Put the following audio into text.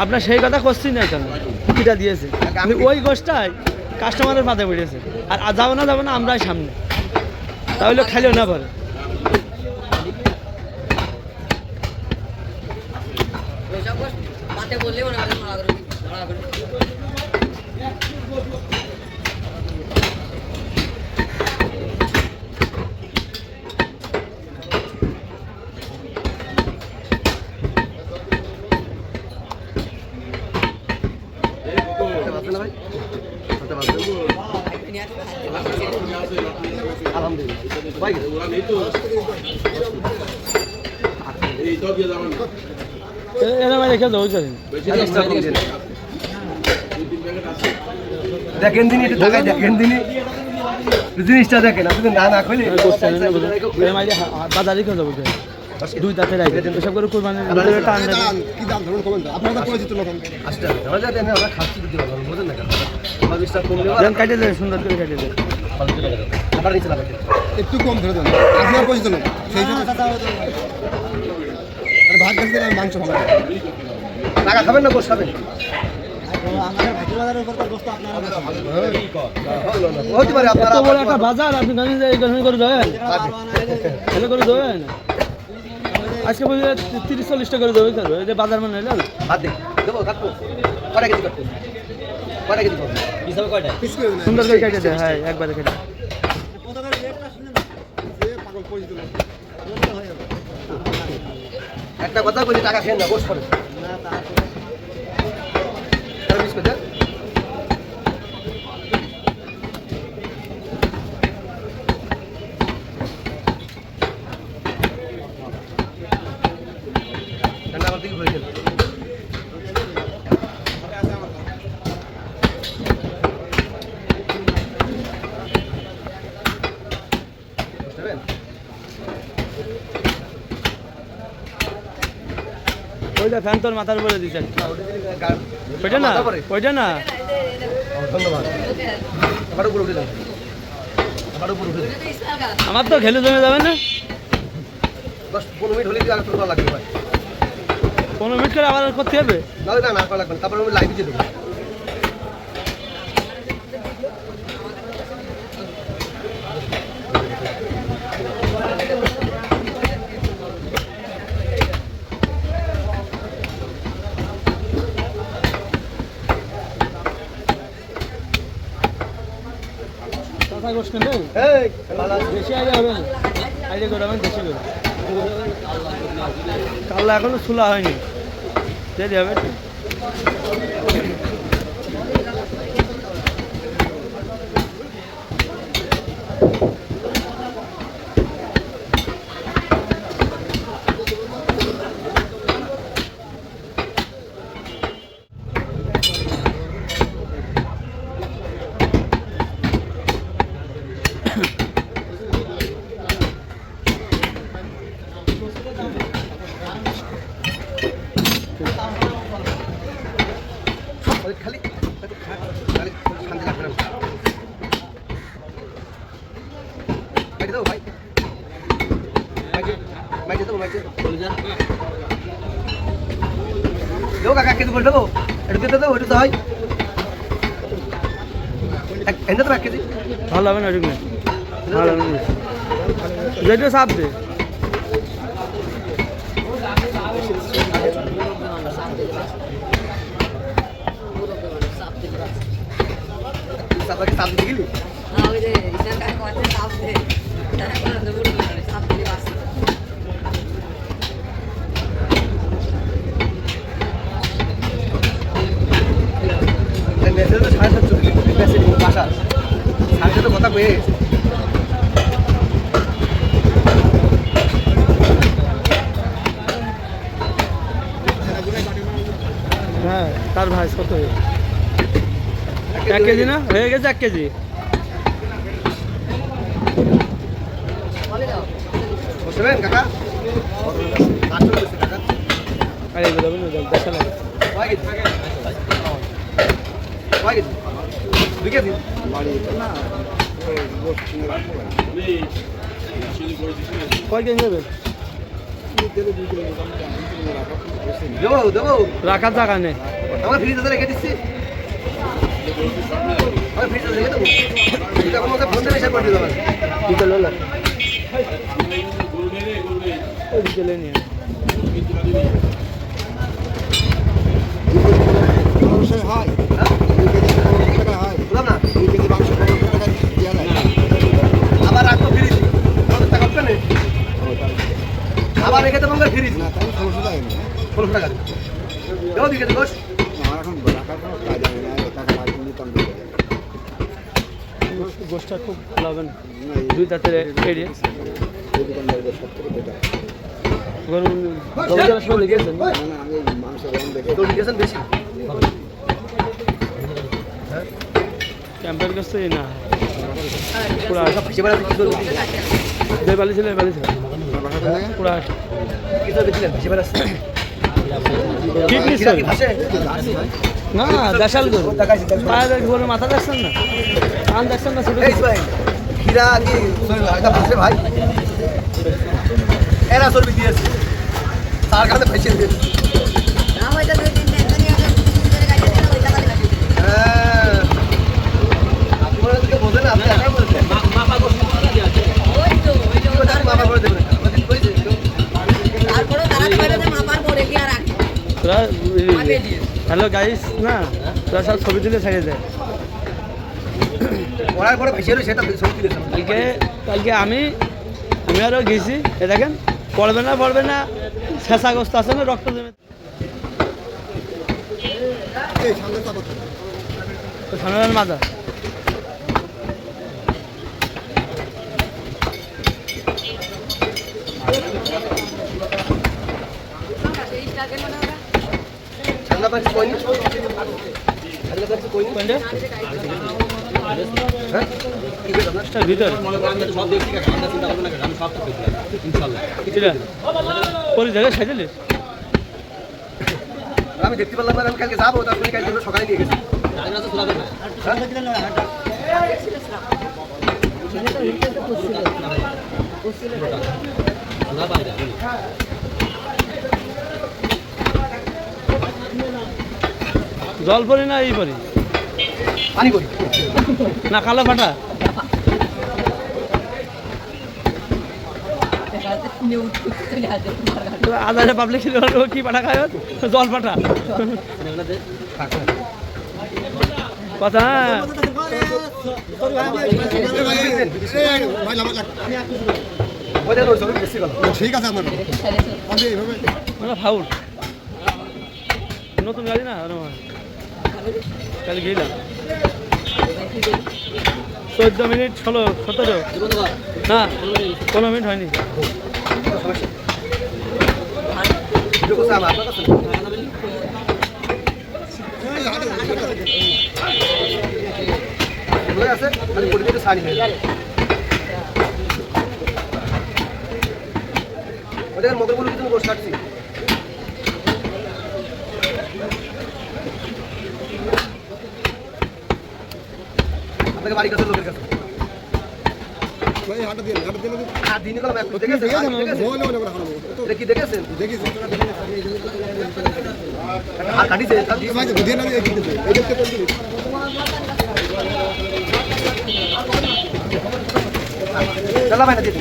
আপনার সেই কথা করছি না এখানে কিটা দিয়েছে ওই গোষ্ঠটাই কাস্টমারের মাথায় বেরিয়েছে আর যাবো না আমরাই সামনে তাহলে খাইলেও না পারে দেখেন দিনই দেখেন দিনই জিনিসটা দেখেন আপনি না না খুলে বাজারে কেউ যাবো দুই দাঁতের এসব করে কোরবানি কি দাম ধরুন কমেন আপনারা পরিচিত লোক আচ্ছা আমরা খাচ্ছি দিতে পারবো বুঝেন না আমার বিষটা কমলে কাটে দেয় সুন্দর করে কাটে দেয় আবার নিচে লাগাতে একটু কম ধরে দেন আপনারা পরিচিত লোক সেই জন্য ভাত খাচ্ছি মাংস খাবেন টাকা খাবেন না গোশ খাবেন হতে পারে আপনারা বড় একটা বাজার আপনি জানেন যে এই করে দেবেন এগুলো করে দেবেন আজকে বলি 30-40 টাকা করে দেবে করবে এই যে বাজার মানে হলো বাদ দে দেবো কাটবো কয়টা কেজি কাটবো কয়টা কেজি করবো হিসাবে কয়টা সুন্দর করে কেটে দেয় হ্যাঁ একবারে কেটে একটা কথা বলি টাকা খেয়ে না গোশ করে মিস করে আমার দিকে ঘুরে গেল ওইটা ফ্যান তোর মাথার উপরে দিচ্ছেন ওইটা না ধন্যবাদ আবার উপরে উঠে যান আমার তো খেলে জমে যাবে না 10-15 মিনিট হলে কি আর করা লাগবে ভাই 15 মিনিট করে আবার করতে হবে না করা লাগবে তারপর আমি লাইভ দিয়ে দেবো বেশি আইডিয়া হবে না আইডিয়া করে আমি বেশি করে কাল্লা এখনো খোলা হয়নি দেরি হবে খালি শান্তি লাগবে না বাইরে দাও ভাই বাইরে দেবো বাইরে দেবো কাকা কেজি করে দেবো এটা দিতে দেবো ওইটা তো হয় এনে তো 1 কেজি ভালো হবে না ঠিক না ভালো হবে না যেটা সাপ দে সাপকে সাপ দিয়ে গেলি হ্যাঁ ওই যে ইসলাম কাকে কথা সাপ দে তারা কোন দবুর করে সাপ দিয়ে বাস মেসেজ তো 7:30 মেসেজ বাসা সাথে তো কথা কয়ে গেছে হ্যাঁ তার ভাই কত 1 কেজি না হয়ে গেছে 1 কেজি বুঝলেন কাকা কাকা আরে বলবেন না দেখা লাগে কয় কেজি নেবেন দেবো দেবো রাখার জায়গা নেই। আমার ফ্রিজে রেখে দিচ্ছি আমার ফ্রিজে রেখে দেবো এটা আমাকে ফোন দিয়ে হিসাব করে দিতে হবে বিকেল হলো ওই বিকেলে নিয়ে অবশ্যই হয় হ্যাঁ 2 কেজি 15 টাকা হয় বুঝলাম না 2 কেজি মাংস 15 টাকা দেওয়া যায় আবার রাখবো ফ্রিজ টাকা উঠবে না আবার রেখে দেবো আমাকে ফ্রিজ না তাই সমস্যা যায় না 15 টাকা দেবো দিকে দেবো আমার এখন রাখার কোনো কাজ হয় না টাকা রাখতে নিতাম গোষ্ঠটা খুব ভালো হবে না না এই 2 দাঁতের এরিয়া দোকানদারদের সব থেকে বেটার গরম গরম সময় লেগেছেন না না আমি মাংস রং দেখে তো লিখেছেন বেশি ক্যাম্পের কাছে না পুরা ফেসে বেড়াতে কি করবো যে বালি ছিল বালি ছিল বাসাটা লাগে পুরা কি করবে দিলেন ফেসে বেড়াচ্ছে কিডনি কিরা কি ভাসে না দেশাল গরু দেখাইছি পায়ের গরুর মাথা দেখছেন না কান দেখছেন না ছোট এই ভাই কিরা কি এটা ভাসে ভাই এরা চর্বি দিয়েছে তার কাছে ফেসে দিয়েছে না হয়তো 2-3 দিন ধরে গাড়ি ওই টাকা লাগে হ্যাঁ আপনি মনে হচ্ছে বোঝেন আপনি একা বলছেন ওই তো মাপা করে দেবেন তারপরে তারা ছয়টা মাপার পরে কি আর রাখে মাপে দিয়ে হ্যালো গাইস না তোরা সব ছবি তুলে ছেড়ে দেয় পড়ার পরে ফেসে সেটা ছবি দিয়েছে কালকে আমি আরও গেছি এ দেখেন পড়বে না শেষাগ্রস্ত আছে না রক্ত জমে এই সামনে চাপাতে ঠান্ডার মাজা ঠান্ডা পাচ্ছি কইনি ঠান্ডা পাচ্ছি কইনি কোনটা হ্যাঁ কি করে আপনার এটার ভিতরে কিটা পরি জায়গায় সাইজেলিস আমি দেখতে পারলাম না আমি কালকে যাবো তারপরে কালকে সকালে নিয়ে গেছি জল পরি না এই পরি পানি করি না কালো ফাটা আদারে পাবলিক কি পাঠা খায় জল পাঠা কথা হ্যাঁ ওই দেখো ছবি বেশি গেল ঠিক আছে আপনার আমি এইভাবে মানে ফাউল নতুন গাড়ি না আরে কাল গেলাম 14 মিনিট 17 না 15 মিনিট হয়নি আপনার কাছে আছে খালি পড়ে দিতে সারি নেই ওদের মগরগুলো কিন্তু গোশ কাটছি আপনাকে বাড়ি কাছে লোকের কাছে ভাই হাঁটা দিয়ে আর দিনই কলম একটু দেখেছেন এটা কি দেখেছেন দেখেছি আর কাটিছে ভাই বুঝিয়ে না এই দিতে এই দেখতে পাচ্ছি চলা ভাই না দিয়ে